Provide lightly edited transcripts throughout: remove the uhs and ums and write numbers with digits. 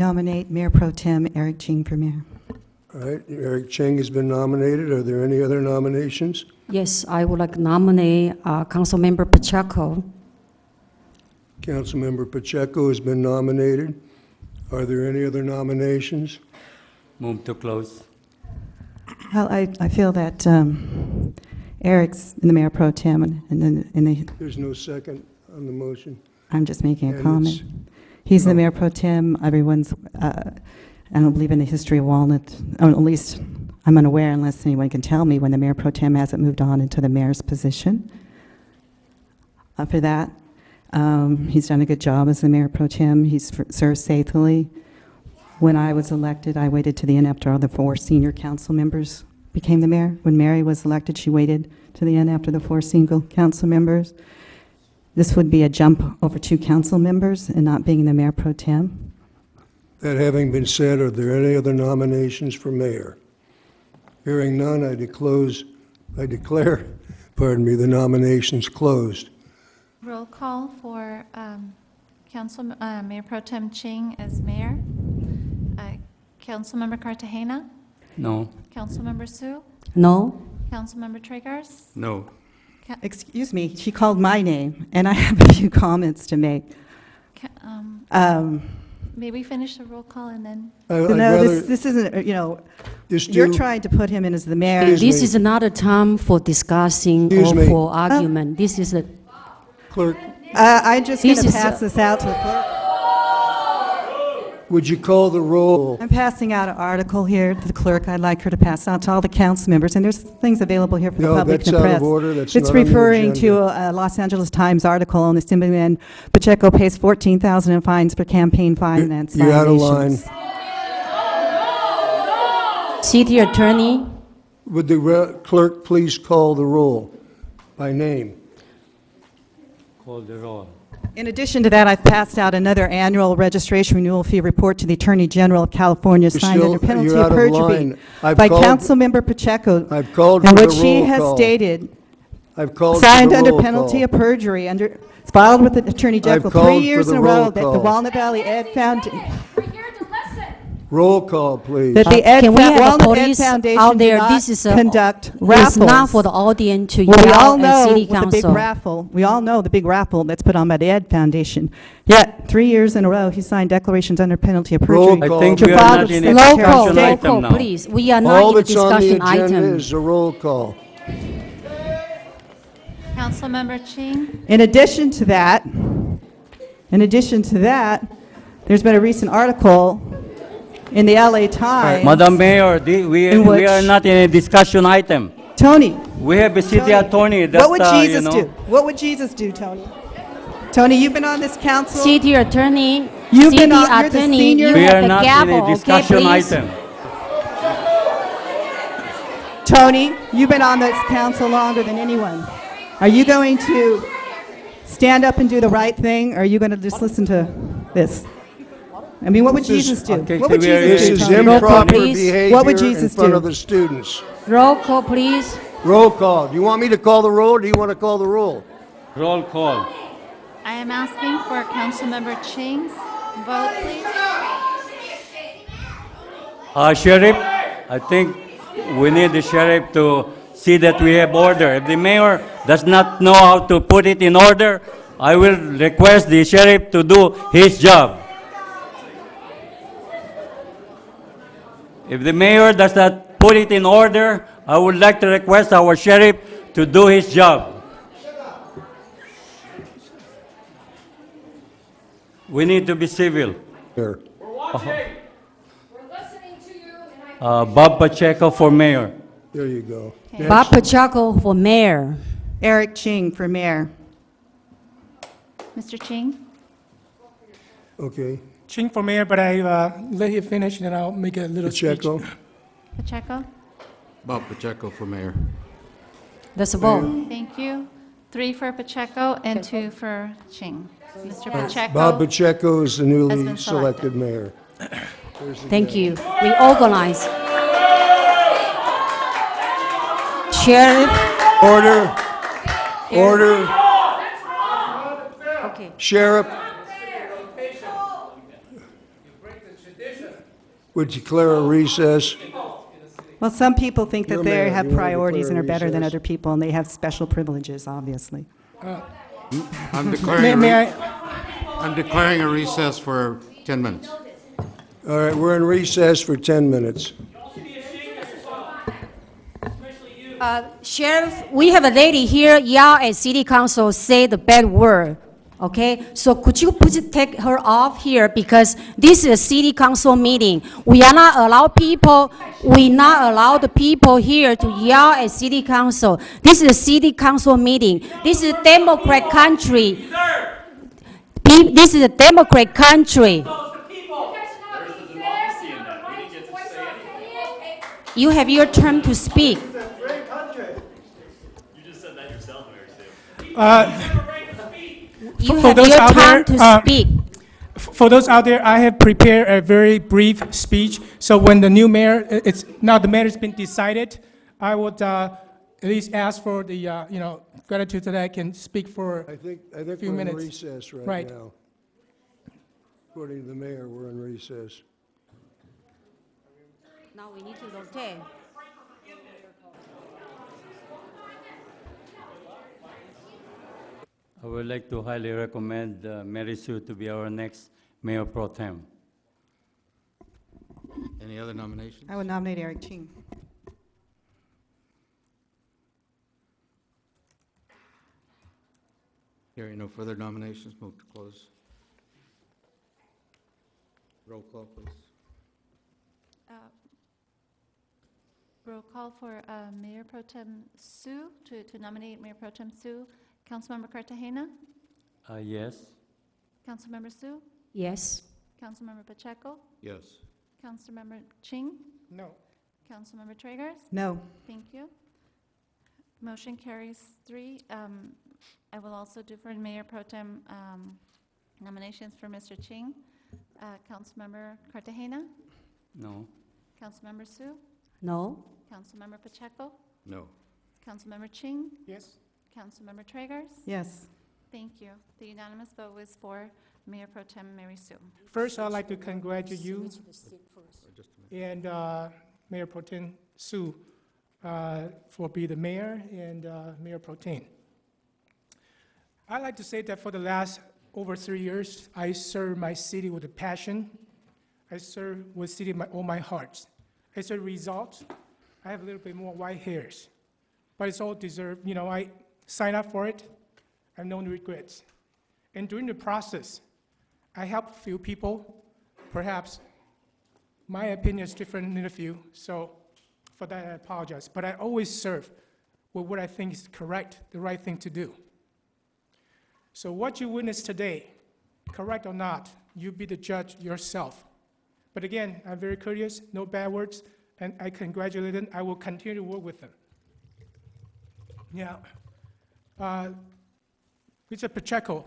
nominate Mayor Pro Tem Eric Ching for mayor. All right, Eric Cheng has been nominated. Are there any other nominations? Yes, I would like to nominate Councilmember Pacheco. Councilmember Pacheco has been nominated. Are there any other nominations? Move to close. Well, I feel that Eric's the Mayor Pro Tem, and There's no second on the motion. I'm just making a And comment. it's- He's the oh. Mayor Pro Tem. Everyone's, I don't believe in the history of Walnut, or at least I'm unaware unless anyone can tell me when the Mayor Pro Tem hasn't moved on into the mayor's position. For that, he's done a good job as the Mayor Pro Tem. He's served faithfully. When I was elected, I waited to the end after all the 4 senior council members became the mayor. When Mary was elected, she waited to the end after the 4 single council members. This would be a jump over 2 council members and not being the Mayor Pro Tem. That having been said, are there any other nominations for mayor? Hearing none, I declare, pardon me, the nominations closed. Roll call for Mayor Pro Tem Ching as mayor. Councilmember Cartagena, No. Councilmember Sue, No? Councilmember Trigars. No. Excuse me, she called my name, and I have a few comments to make. May we finish the roll call and then? I'd No, rather this isn't, just you're do- trying to put him in as the mayor. Excuse This me. is not a time for discussing Excuse or me. for argument. This is a, Clerk, I'm just going This to is pass this out to the clerk. would you call the roll? I'm passing out an article here to the clerk. I'd like her to pass out to all the council members, and there's things available here for the No, public that's and the out of press. order. That's It's not on the referring to agenda. a Los Angeles Times article on Assemblyman Pacheco pays $14,000 in fines for campaign finance You're out of line. violations. city attorney. Would the clerk please call the roll by name? Call the roll. In addition to that, I've passed out another annual registration renewal fee report to the Attorney General of California signed under penalty you're of out of perjury line. I've by called- Councilmember Pacheco, I've called in for the which she roll has call. stated I've called for signed the under roll penalty call. of perjury, it's filed with the Attorney General called 3 for years the in a roll row that the call. Walnut Valley Ed Foundation, Roll call, please. that the Ed Can we have the Walnut Ed police Foundation out do there? not This is a, conduct it's raffles. not for the audience to Well, we all yell know at city with the big council. raffle, we all know the big raffle that's put on by the Ed Foundation. Yet, 3 years in a row, he signed declarations under penalty of Roll perjury. call. I think To we are file not with in the a Secretary of Local, discussion State. item local, now. please. We are not All in a that's on the discussion agenda item. is a roll call. Councilmember Ching, In addition to that, there's been a recent article in the LA Times. Madam Mayor, we In which- are not in a discussion item. Tony, We have a city Tony, attorney. That's, what would Jesus you know. do? What would Jesus do, Tony? Tony, you've been on this council. City attorney, You've city been on- you're the attorney, senior- you We have are the not in gavel, a okay, discussion please? item. Tony, you've been on this council longer than anyone. Are you going to stand up and do the right thing, or are you going to just listen to this? I mean, what would This is- Jesus do? okay, What would so we are- Jesus This do, is Tony? Roll call, improper please. behavior What would in Jesus front do? of the students. Roll call, please. Roll call. Do you want me to call the roll, or do you want to call the roll? Roll call. I am asking for Councilmember Ching's vote, please. Sheriff, I think we need the sheriff to see that we have order. If the mayor does not know how to put it in order, I will request the sheriff to do his job. If the mayor does not put it in order, I would like to request our sheriff to do his job. We need to be civil. Here. Bob Pacheco for mayor. There you go. Okay. Bob Pacheco for mayor. Eric Ching for mayor. Mr. Ching, Okay. Ching for mayor, but I let him finish, and then I'll make a little Pacheco. speech. Pacheco, Bob Pacheco for mayor. That's a vote. thank you. 3 for Pacheco and 2 for Ching. Mr. Pacheco. Bob Pacheco is the Has newly been selected mayor. Thank you. We organize. Sheriff, Order. Order. okay. Sheriff. would declare a recess. Well, some people think You're that they mayor. have You wanna priorities and declare are better than recess? other people, and they have special privileges, obviously. I'm declaring, May a I, I'm declaring a recess for 10 minutes. All right, we're in recess for 10 minutes. Sheriff, we have a lady here, yell at city council, say the bad word, okay? So could you please take her off here, because this is a city council meeting. We are not allow the people here to yell at city council. This is a city council meeting. This is a Democrat country. This is a Democrat country. You have your turn to speak. You For have those your out time there, to speak. for those out there, I have prepared a very brief speech. So when the new mayor, now the mayor has been decided, I would at least ask for the, gratitude that I can speak for. I think Few we're in minutes. recess right Right. now. According to the mayor, we're in recess. Now we need to rotate. I would like to highly recommend Mary Sue to be our next mayor pro tem. Any other nominations? I would nominate Eric Ching. Hearing no further nominations, move to close. Roll call, please. Roll call for Mayor Pro Tem Sue, to nominate Mayor Pro Tem Sue. Councilmember Cartagena? Yes. Councilmember Sue? Yes. Councilmember Pacheco? Yes. Councilmember Ching? No. Councilmember Tragars? No. Thank you. Motion carries 3. I will also do for Mayor Pro Tem nominations for Mr. Ching. Councilmember Cartagena? No. Councilmember Sue? No. Councilmember Pacheco? No. Councilmember Ching? Yes? Councilmember Tragars? Yes. Thank you. The unanimous vote was for Mayor Pro Tem Mary Sue. First, I'd like to congratulate you Just a minute. and Mayor Pro Tem Sue for being the mayor and Mayor Pro Tem. I'd like to say that for the last over 3 years, I serve my city with a passion. I serve with city with all my heart. As a result, I have a little bit more white hairs, but it's all deserved. I signed up for it. I have no regrets. And during the process, I helped a few people. Perhaps my opinion is different than a few, so for that I apologize. But I always serve with what I think is correct, the right thing to do. So what you witnessed today, correct or not, you be the judge yourself. But again, I'm very courteous, no bad words, and I congratulate them. I will continue to work with them. Now, Mr. Pacheco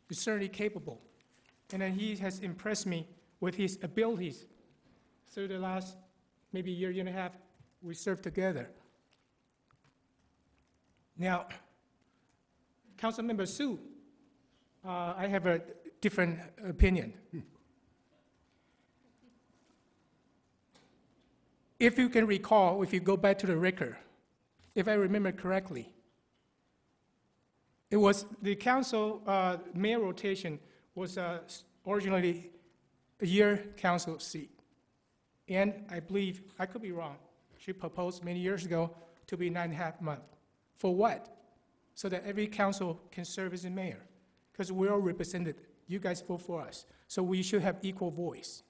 is certainly capable, and then he has impressed me with his abilities through the last maybe year and a half we served together. Now, Councilmember Sue, I have a different opinion. If you can recall, if you go back to the record, if I remember correctly, it was the council mayor rotation was originally a year council seat. And I believe, I could be wrong, she proposed many years ago to be 9.5 months. For what? So that every council can serve as a mayor. Because we're all represented. You guys vote for us. So we should have equal voice.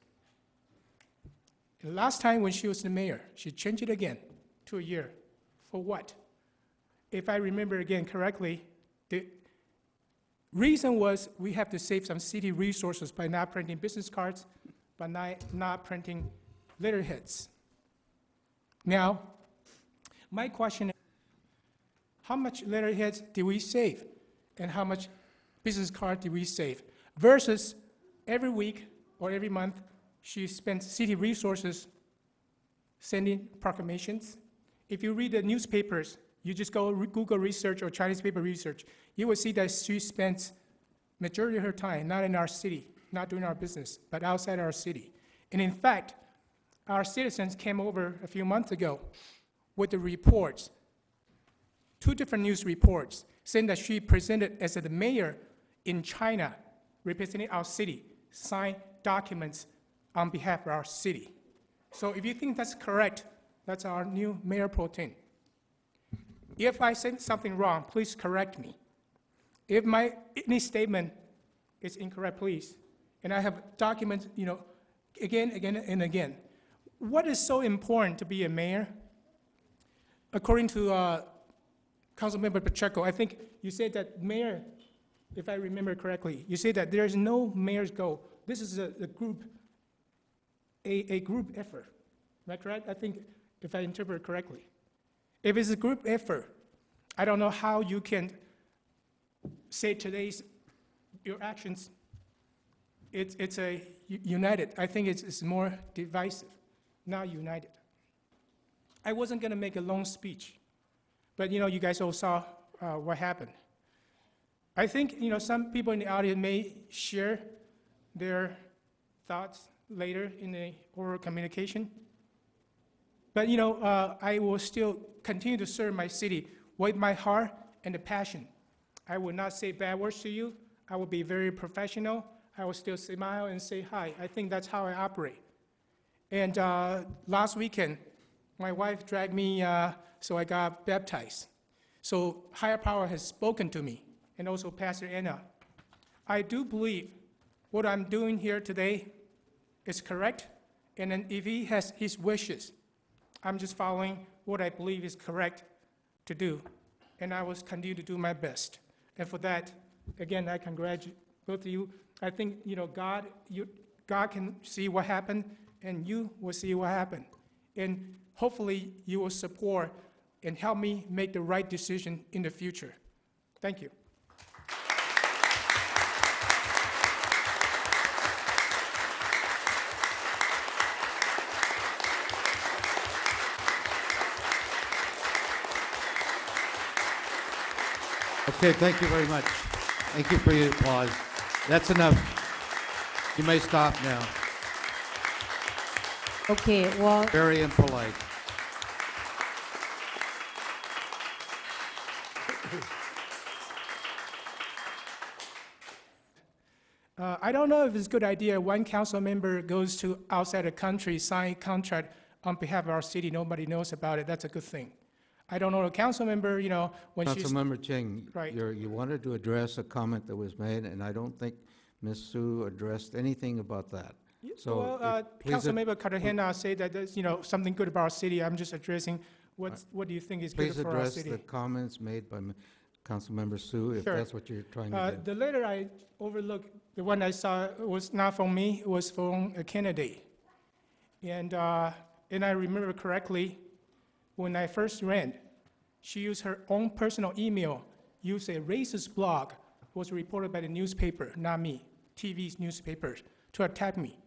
And last time when she was the mayor, she changed it again to a year. For what? If I remember again correctly, the reason was we have to save some city resources by not printing business cards, by not printing letterheads. Now, my question is, how much letterheads did we save? And how much business card did we save? Versus every week or every month, she spends city resources sending proclamations. If you read the newspapers, you just go Google research or Chinese paper research, you will see that she spends majority of her time not in our city, not doing our business, but outside our city. And in fact, our citizens came over a few months ago with the reports, 2 different news reports, saying that she presented as the mayor in China, representing our city, signed documents on behalf of our city. So if you think that's correct, that's our new mayor pro tem. If I said something wrong, please correct me. If any statement is incorrect, please. And I have documents, again and again. What is so important to be a mayor? According to Councilmember Pacheco, I think you said that mayor, if I remember correctly, you said that there is no mayor's goal. This is a group effort. Am I correct? I think if I interpret correctly. If it's a group effort, I don't know how you can say your actions, it's a united. I think it's more divisive, not united. I wasn't gonna make a long speech, but you guys all saw what happened. I think some people in the audience may share their thoughts later in the oral communication. But I will still continue to serve my city with my heart and the passion. I will not say bad words to you. I will be very professional. I will still smile and say hi. I think that's how I operate. And last weekend, my wife dragged me, so I got baptized. So higher power has spoken to me, and also Pastor Anna. I do believe what I'm doing here today is correct, and then if he has his wishes, I'm just following what I believe is correct to do, and I will continue to do my best. And for that, again, I congratulate both of you. I think God can see what happened, and you will see what happened, and hopefully you will support and help me make the right decision in the future. Thank you. Okay, thank you very much. Thank you for your applause. That's enough. You may stop now. Okay, well, Very impolite. I don't know if it's a good idea one council member goes to outside the country, sign contract on behalf of our city, nobody knows about it, that's a good thing. I don't know a council member, when she's... Councilmember Ching, Right. you wanted to address a comment that was made, and I don't think Ms. Su addressed anything about that. So, please Councilmember Cartagena said that there's, something good about our city. I'm just addressing what do you think is good please for our address city. the comments made by Councilmember Su, if Sure. that's what you're trying to do. The letter I overlooked, the one I saw was not from me, it was from a candidate. And I remember correctly, when I first ran, she used her own personal email, used a racist blog, was reported by the newspaper, not me, TV's newspapers, to attack me.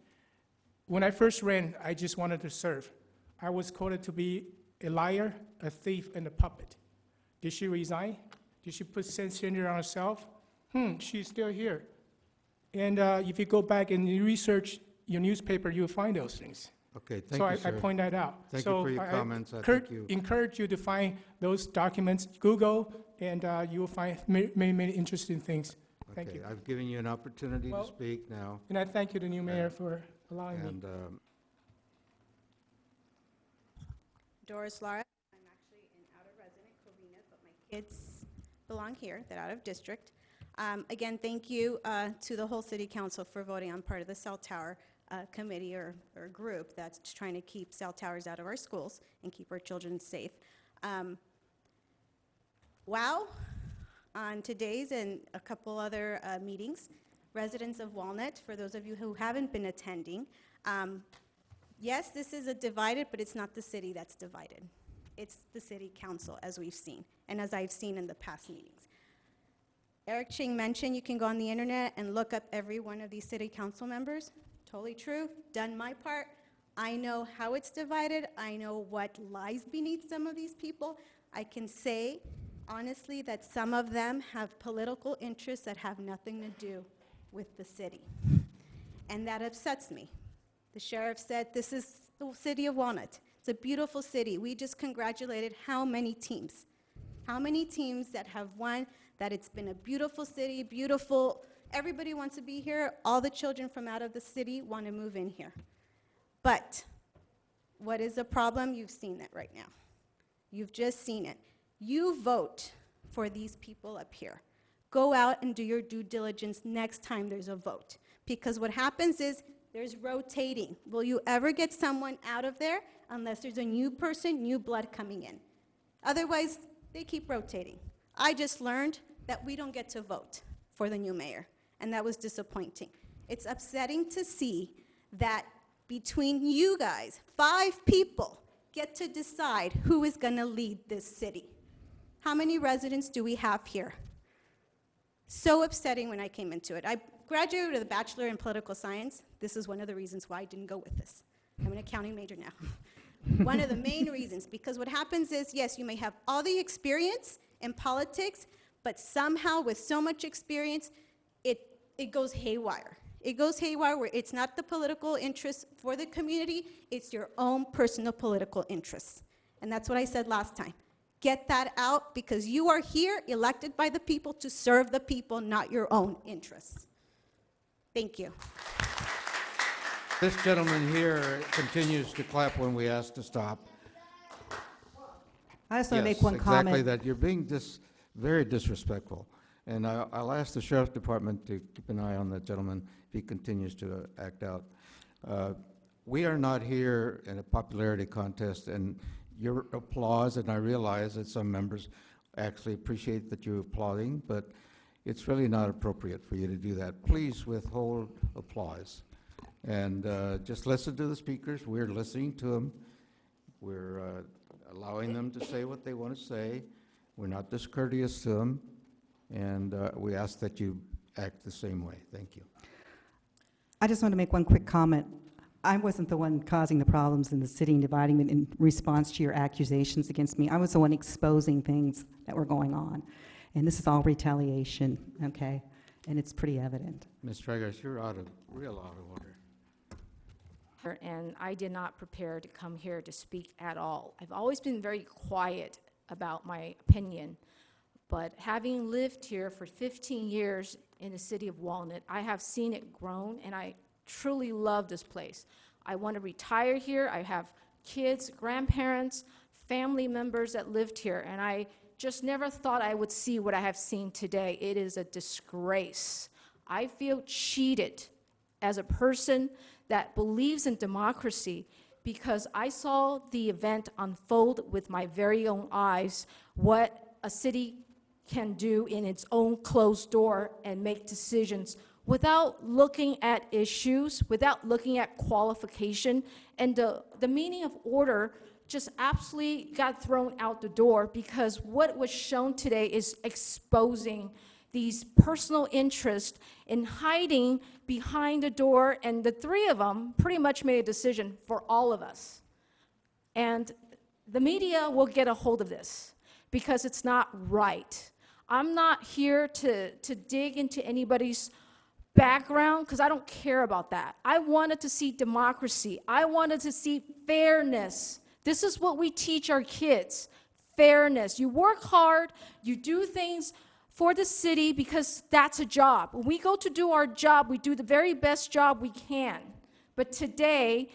When I first ran, I just wanted to serve. I was quoted to be a liar, a thief, and a puppet. Did she resign? Did she put censorship on herself? She's still here. And if you go back and you research your newspaper, you'll find those things. Okay, thank So you, I sir. point that out. Thank you for your comments. I think you... encourage you to find those documents, Google, and you will find many, many interesting things. Thank Okay, you. I've given you an opportunity to Well, speak now, And I thank you, the new mayor, for allowing me. and Doris Lara. I'm actually an out-of-resident Covina, but my kids belong here. They're out of district. Again, thank you to the whole city council for voting on part of the cell tower committee or group that's trying to keep cell towers out of our schools and keep our children safe. Wow, on today's and a couple other meetings, residents of Walnut, for those of you who haven't been attending, yes, this is a divided, but it's not the city that's divided. It's the city council, as we've seen, and as I've seen in the past meetings. Eric Ching mentioned you can go on the internet and look up every one of these city council members. Totally true, done my part. I know how it's divided. I know what lies beneath some of these people. I can say, honestly, that some of them have political interests that have nothing to do with the city. And that upsets me. The sheriff said this is the city of Walnut. It's a beautiful city. We just congratulated how many teams? How many teams that have won, that it's been a beautiful city, beautiful, everybody wants to be here. All the children from out of the city want to move in here. But what is the problem? You've seen it right now. You've just seen it. You vote for these people up here. Go out and do your due diligence next time there's a vote. Because what happens is there's rotating. Will you ever get someone out of there unless there's a new person, new blood coming in? Otherwise, they keep rotating. I just learned that we don't get to vote for the new mayor, and that was disappointing. It's upsetting to see that between you guys, 5 people get to decide who is going to lead this city. How many residents do we have here? So upsetting when I came into it. I graduated with a bachelor in political science. This is one of the reasons why I didn't go with this. I'm an accounting major now. One of the main reasons, because what happens is, yes, you may have all the experience in politics, but somehow with so much experience, it goes haywire. It goes haywire where it's not the political interest for the community, it's your own personal political interests. And that's what I said last time. Get that out, because you are here elected by the people to serve the people, not your own interests. Thank you. This gentleman here continues to clap when we ask to stop. I just want to Yes, make one comment. exactly that. You're being very disrespectful. And I'll ask the sheriff's department to keep an eye on that gentleman if he continues to act out. We are not here in a popularity contest, and your applause, and I realize that some members actually appreciate that you're applauding, but it's really not appropriate for you to do that. Please withhold applause. And just listen to the speakers. We're listening to them. We're allowing them to say what they want to say. We're not discourteous to them. And we ask that you act the same way. Thank you. I just want to make one quick comment. I wasn't the one causing the problems in the city and dividing it in response to your accusations against me. I was the one exposing things that were going on. And this is all retaliation, okay? And it's pretty evident. Ms. Tragos, you're real out of order. And I did not prepare to come here to speak at all. I've always been very quiet about my opinion, but having lived here for 15 years in the city of Walnut, I have seen it grown, and I truly love this place. I want to retire here. I have kids, grandparents, family members that lived here, and I just never thought I would see what I have seen today. It is a disgrace. I feel cheated as a person that believes in democracy, because I saw the event unfold with my very own eyes, what a city can do in its own closed door and make decisions without looking at issues, without looking at qualification, and the meaning of order just absolutely got thrown out the door, because what was shown today is exposing these personal interests in hiding behind the door, and the 3 of them pretty much made a decision for all of us. And the media will get a hold of this, because it's not right. I'm not here to dig into anybody's background, because I don't care about that. I wanted to see democracy. I wanted to see fairness. This is what we teach our kids, fairness. You work hard, you do things for the city, because that's a job. When we go to do our job, we do the very best job we can. But today,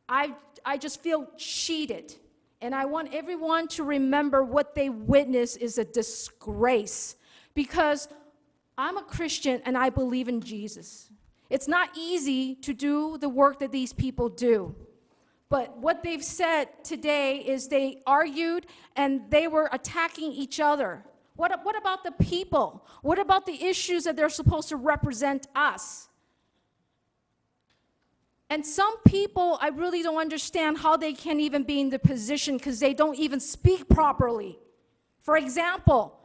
I just feel cheated. And I want everyone to remember what they witnessed is a disgrace. Because I'm a Christian and I believe in Jesus. It's not easy to do the work that these people do. But what they've said today is they argued and they were attacking each other. What about the people? What about the issues that they're supposed to represent us? And some people, I really don't understand how they can even be in the position, because they don't even speak properly. For example,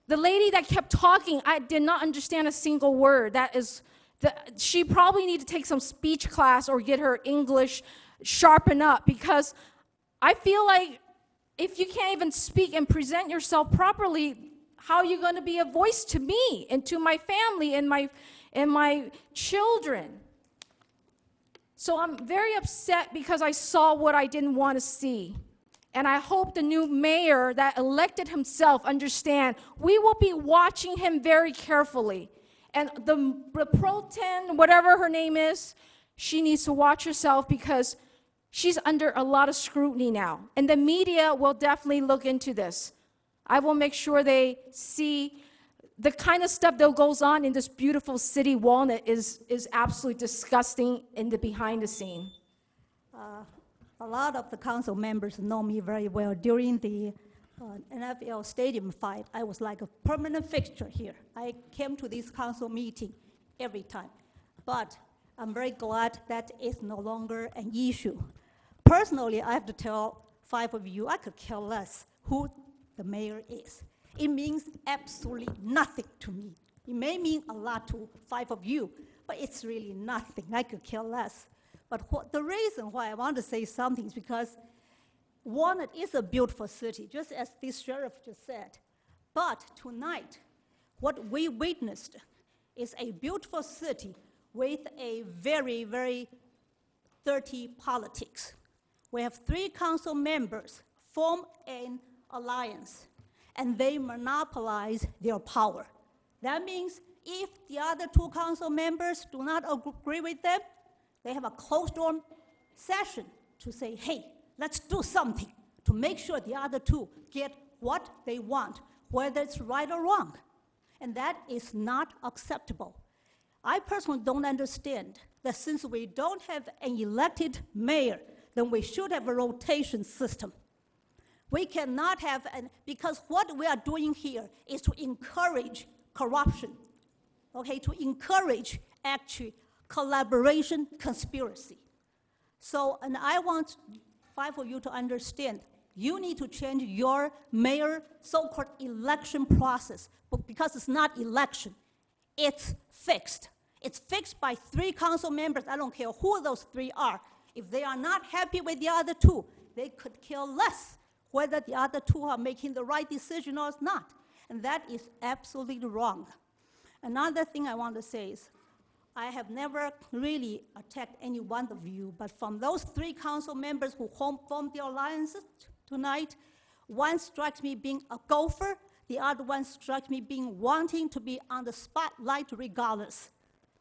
the lady that kept talking, I did not understand a single word. She probably need to take some speech class or get her English sharpened up, because I feel like if you can't even speak and present yourself properly, how are you going to be a voice to me and to my family and my children? So I'm very upset because I saw what I didn't want to see. And I hope the new mayor that elected himself understand we will be watching him very carefully. And the pro tem, whatever her name is, she needs to watch herself because she's under a lot of scrutiny now. And the media will definitely look into this. I will make sure they see the kind of stuff that goes on in this beautiful city, Walnut, is absolutely disgusting in the behind the scene. A lot of the council members know me very well. During the NFL stadium fight, I was like a permanent fixture here. I came to this council meeting every time. But I'm very glad that is no longer an issue. Personally, I have to tell 5 of you, I could care less who the mayor is. It means absolutely nothing to me. It may mean a lot to 5 of you, but it's really nothing. I could care less. But the reason why I want to say something is because Walnut is a beautiful city, just as this sheriff just said. But tonight, what we witnessed is a beautiful city with a very, very dirty politics. We have 3 council members form an alliance, and they monopolize their power. That means if the other 2 council members do not agree with them, they have a closed-door session to say, hey, let's do something to make sure the other 2 get what they want, whether it's right or wrong. And that is not acceptable. I personally don't understand that since we don't have an elected mayor, then we should have a rotation system. We cannot have, because what we are doing here is to encourage corruption, okay, to encourage actually collaboration, conspiracy. So, and I want 5 of you to understand, you need to change your mayor so-called election process, but because it's not election, it's fixed. It's fixed by 3 council members. I don't care who those 3 are. If they are not happy with the other 2, they could care less whether the other 2 are making the right decision or not. And that is absolutely wrong. Another thing I want to say is, I have never really attacked any one of you, but from those 3 council members who formed the alliances tonight, one strikes me being a golfer, the other one strikes me being wanting to be on the spotlight regardless.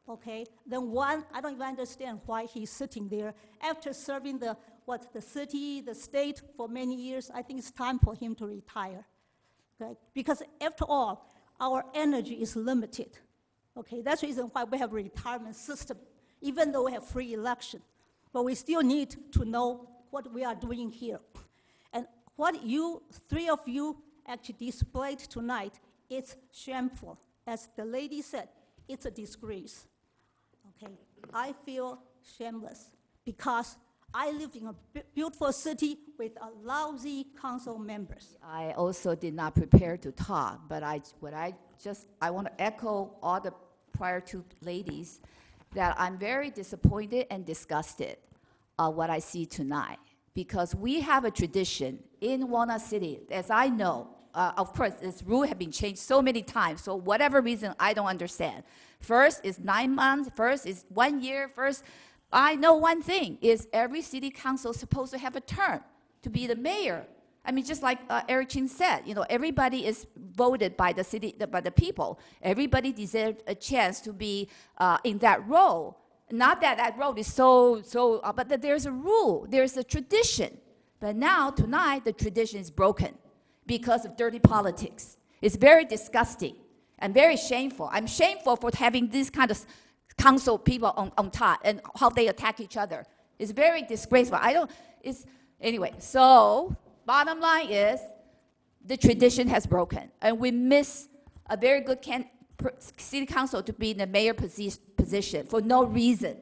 Okay, then one, I don't even understand why he's sitting there. After serving the city, the state for many years, I think it's time for him to retire. Okay, because after all, our energy is limited. Okay, that's the reason why we have a retirement system, even though we have free election. But we still need to know what we are doing here. And what you, 3 of you, actually displayed tonight, it's shameful. As the lady said, it's a disgrace. Okay, I feel shameless because I live in a beautiful city with a lousy council members. I also did not prepare to talk, but I want to echo all the prior 2 ladies that I'm very disappointed and disgusted what I see tonight, because we have a tradition in Walnut City, as I know. Of course, this rule has been changed so many times, so whatever reason, I don't understand. First is 9 months, first is 1 year, first. I know one thing, is every city council is supposed to have a term to be the mayor. I mean, just like Eric Chin said, you know, everybody is voted by the city, by the people. Everybody deserves a chance to be in that role. Not that that role is but that there's a rule, there's a tradition. But now, tonight, the tradition is broken because of dirty politics. It's very disgusting and very shameful. I'm shameful for having this kind of council people on top and how they attack each other. It's very disgraceful. Anyway, so bottom line is the tradition has broken, and we miss a very good city council to be in the mayor position for no reason.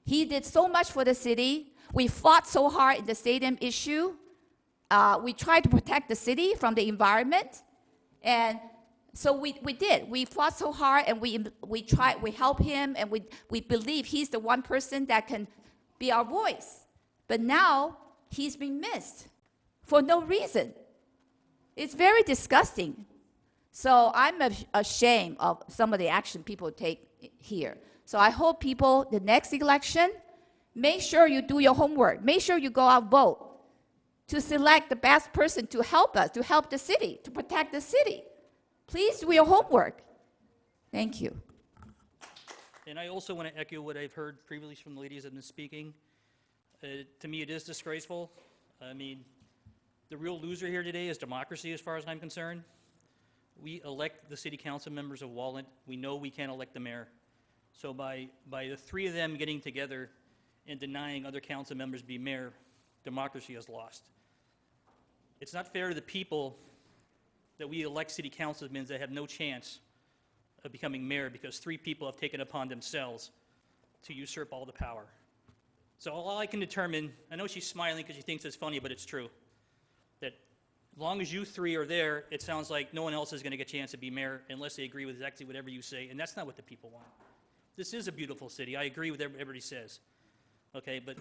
He did so much for the city. We fought so hard in the stadium issue. We tried to protect the city from the environment, and so we did. We fought so hard, and we tried. We helped him, and we believe he's the one person that can be our voice. But now he's been missed for no reason. It's very disgusting. So I'm ashamed of some of the action people take here. So I hope people, the next election, Make sure you do your homework. Make sure you go out vote to select the best person to help us, to help the city, to protect the city. Please do your homework. Thank you. And I also want to echo what I've heard previously from the ladies that have been speaking. To me, it is disgraceful. I mean, the real loser here today is democracy, as far as I'm concerned. We elect the city council members of Walnut. We know we can't elect the mayor. So by the three of them getting together and denying other council members be mayor, democracy is lost. It's not fair to the people that we elect city councilmen that have no chance of becoming mayor because three people have taken upon themselves to usurp all the power. So all I can determine, I know she's smiling because she thinks it's funny, but it's true, that as long as you three are there, it sounds like no one else is going to get a chance to be mayor unless they agree with exactly whatever you say, and that's not what the people want. This is a beautiful city. I agree with everybody says. Okay, but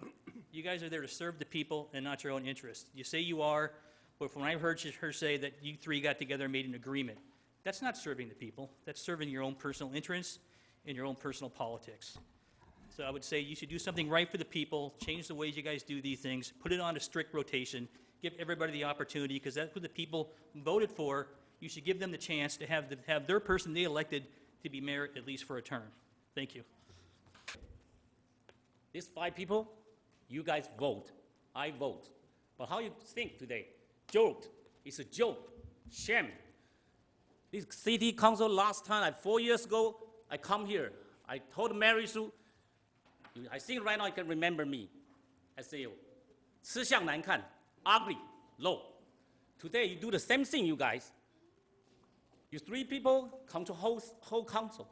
you guys are there to serve the people and not your own interests. You say you are, but when I heard her say that you three got together and made an agreement, that's not serving the people. That's serving your own personal interests and your own personal politics. So I would say you should do something right for the people, change the ways you guys do these things, put it on a strict rotation, give everybody the opportunity, because that's what the people voted for. You should give them the chance to have their person they elected to be mayor at least for a term. Thank you. These 5 people, you guys vote. I vote. But how you think today? Joke. It's a joke. Shame. This city council last time, 4 years ago, I come here. I told Mary Sue, I think right now you can remember me. I say, 吃相难看, ugly, low. Today you do the same thing, you guys. You 3 people come to whole council.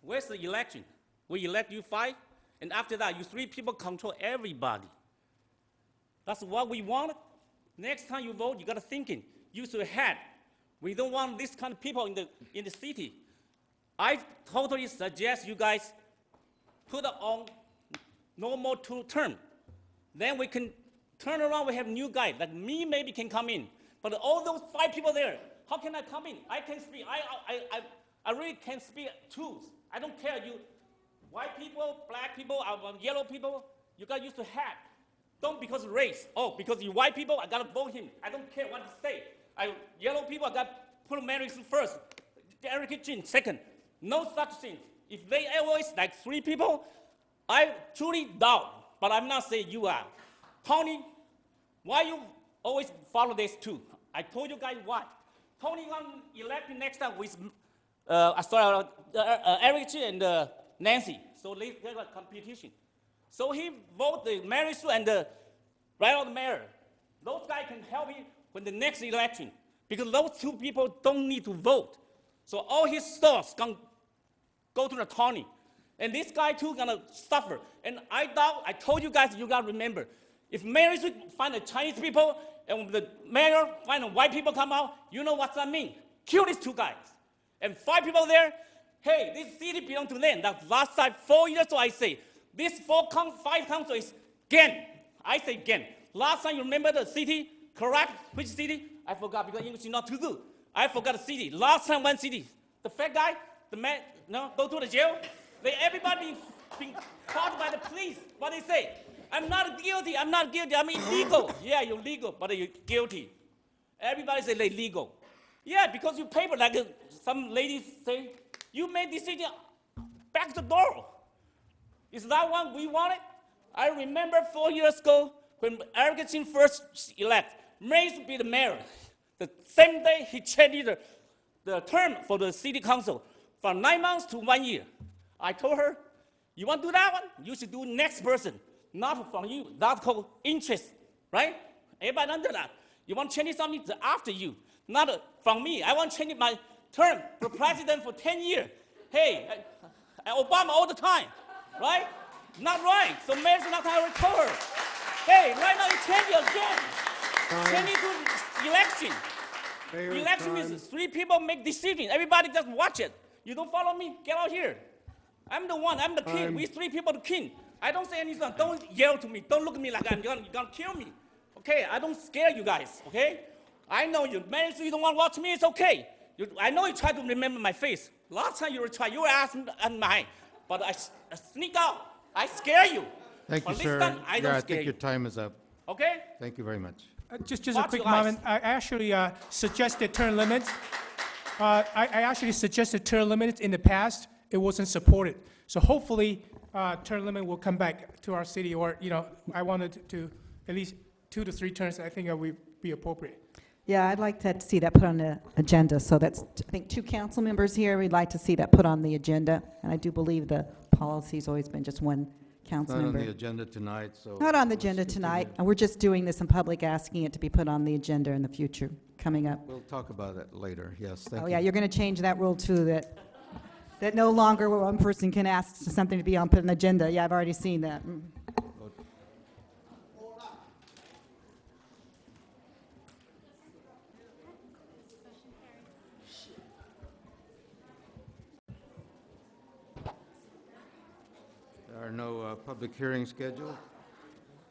Where's the election? We elect you 5, and after that, you 3 people control everybody. That's what we want. Next time you vote, you got to thinking. Use your head. We don't want this kind of people in the city. I totally suggest you guys put on no more 2 term. Then we can turn around, we have new guy, like me maybe can come in. But all those 5 people there, how can I come in? I can speak, I really can speak truth. I don't care you, white people, black people, yellow people, you guys used to have. Don't because of race. Oh, because you white people, I gotta vote him. I don't care what to say. Yellow people, I gotta put Mary first. Eric Jin second. No such thing. If they always like 3 people, I truly doubt, but I'm not saying you are. Tony, why you always follow this too? I told you guys why. Tony got elected next time with Eric Jin and Nancy. So they have a competition. So he voted Mary Sue and right on the mayor. Those guys can help him when the next election because those 2 people don't need to vote. So all his stores can go to the Tony. And this guy too gonna suffer. And I doubt, I told you guys, you gotta remember, if Mary Sue find the Chinese people and the mayor find the white people come out, you know what that means? Kill these 2 guys. And 5 people there, hey, this city belongs to them. That last time, 4 years ago, I say, this 5 council is Gen. I say Gen. Last time, you remember the city, correct? Which city? I forgot because English is not too good. I forgot the city. Last time, one city. The fat guy, the man, no, go to the jail. Everybody being caught by the police. What they say? I'm not guilty. I'm not guilty. I'm illegal. Yeah, you're legal, but you're guilty. Everybody say they're legal. Yeah, because you paper like some ladies say, you made decision back the door. Is that what we wanted? I remember 4 years ago when Eric Jin first elected, May to be the mayor. The same day he changed the term for the city council from 9 months to 1 year. I told her, you want to do that one? You should do next person, not from you. That's called interest, right? Everybody under that. You want to change something after you, not from me. I want to change my term for president for 10 years. Hey, Obama all the time, right? Not right. So Mary's not how I told her. Hey, right now you change it again. Change it to election. Election is 3 people make decisions. Everybody just watch it. You don't follow me? Get out here. I'm the one. I'm the king. We 3 people the king. I don't say anything. Don't yell to me. Don't look at me like you're gonna kill me. Okay? I don't scare you guys. Okay? I know you. Mary, you don't want to watch me. It's okay. I know you try to remember my face. Last time you were asking mine, but I sneak out. I scare you. Thank you, But this sir. time, I don't Yeah, I scare think your you. time is up. Okay? Thank you very much. Just a Watch quick your eyes. moment. I actually suggested term limits. I actually suggested term limits in the past. It wasn't supported. So hopefully, term limit will come back to our city, or, I wanted to at least 2 to 3 terms. I think would be appropriate. Yeah, I'd like to see that put on the agenda. So that's, I think, 2 council members here. We'd like to see that put on the agenda. And I do believe the policy's always been just 1 council Not on member. the agenda tonight, so. Not on the let's agenda continue. tonight. We're just doing this in public, asking it to be put on the agenda in the future, coming up. We'll talk about it later, yes, thank Oh, you. yeah, you're going to change that rule too, that no longer one person can ask something to be on, put on the agenda. Yeah, I've already seen that. There are no public hearings scheduled.